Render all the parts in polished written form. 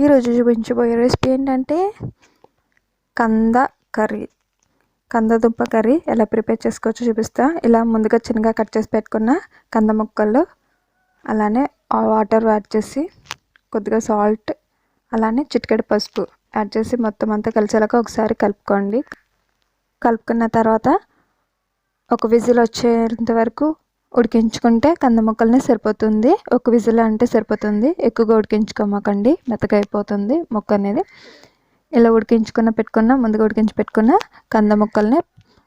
ఈరోజు చూపించబోయే రెసిపీ ఏంటంటే కంద కర్రీ. కందదుంప కర్రీ ఎలా ప్రిపేర్ చేసుకోవచ్చో చూపిస్తా. ఇలా ముందుగా చిన్నగా కట్ చేసి పెట్టుకున్న కంద ముక్కలు, అలానే వాటర్ యాడ్ చేసి కొద్దిగా సాల్ట్, అలానే చిటికెడు పసుపు యాడ్ చేసి మొత్తం అంతా కలిసేలాగా ఒకసారి కలుపుకోండి. కలుపుకున్న తర్వాత ఒక విజిల్ వచ్చేంత వరకు ఉడికించుకుంటే కంద ముక్కల్ని సరిపోతుంది. ఒక విజిల్ అంటే సరిపోతుంది, ఎక్కువగా ఉడికించుకోమాకండి, మెత్తగా అయిపోతుంది ముక్క అనేది. ఇలా ముందుగా ఉడికించి పెట్టుకున్న కంద ముక్కల్ని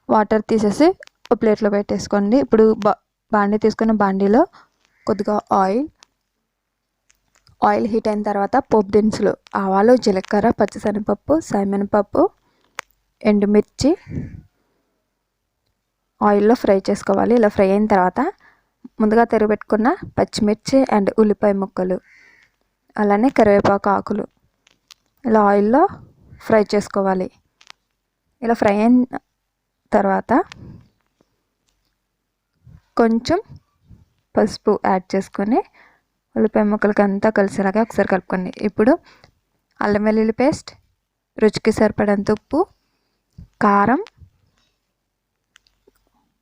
వాటర్ తీసేసి ఒక ప్లేట్లో పెట్టేసుకోండి. ఇప్పుడు బాండీ తీసుకున్న బాండీలో కొద్దిగా ఆయిల్ హీట్ అయిన తర్వాత పోపు దినుసులు, ఆవాలు, జీలకర్ర, పచ్చిశనగపప్పు, సాయమినపప్పు, ఎండుమిర్చి ఆయిల్లో ఫ్రై చేసుకోవాలి. ఇలా ఫ్రై అయిన తర్వాత ముందుగా తరిగిపెట్టుకున్న పచ్చిమిర్చి అండ్ ఉల్లిపాయ ముక్కలు, అలానే కరివేపాకు ఆకులు ఇలా ఆయిల్లో ఫ్రై చేసుకోవాలి. ఇలా ఫ్రై అయిన తర్వాత కొంచెం పసుపు యాడ్ చేసుకొని ఉల్లిపాయ ముక్కలకి అంతా కలిసేలాగా ఒకసారి కలుపుకోండి. ఇప్పుడు అల్లం వెల్లుల్లి పేస్ట్, రుచికి సరిపడంత ఉప్పు, కారం,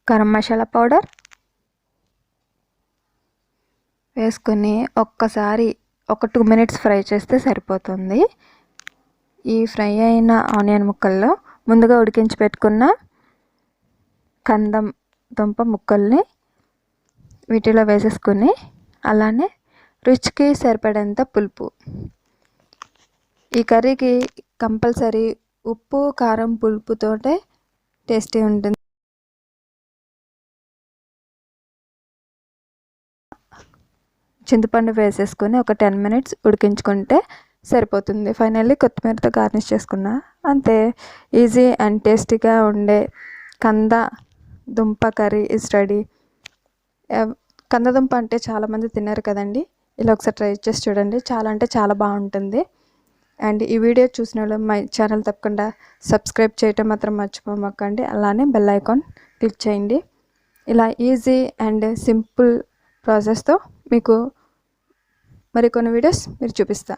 గరం మసాలా పౌడర్ వేసుకొని ఒక్కసారి ఒక 2 minutes ఫ్రై చేస్తే సరిపోతుంది. ఈ ఫ్రై అయిన ఆనియన్ ముక్కల్లో ముందుగా ఉడికించి పెట్టుకున్న కందం దుంప ముక్కల్ని వీటిలో వేసేసుకొని, అలానే రుచికి సరిపడేంత పులుపు. ఈ కర్రీకి కంపల్సరీ ఉప్పు, కారం, పులుపుతోటే టేస్టీ ఉంటుంది. చింతపండు వేసేసుకొని ఒక 10 minutes ఉడికించుకుంటే సరిపోతుంది. ఫైనల్లీ కొత్తిమీరతో గార్నిష్ చేసుకున్నా అంతే. ఈజీ అండ్ టేస్టీగా ఉండే కంద దుంప కర్రీ ఇస్ రెడీ. కందదుంప అంటే చాలామంది తిన్నారు కదండి. ఇలా ఒకసారి ట్రై చేసి చూడండి, చాలా అంటే చాలా బాగుంటుంది. అండ్ ఈ వీడియో చూసిన వాళ్ళు మై ఛానల్ తప్పకుండా సబ్స్క్రైబ్ చేయటం మాత్రం మర్చిపోమాకండి. అలానే బెల్ ఐకాన్ క్లిక్ చేయండి. ఇలా ఈజీ అండ్ సింపుల్ ప్రాసెస్తో మీకు మరికొన్ని వీడియోస్ చూపిస్తా.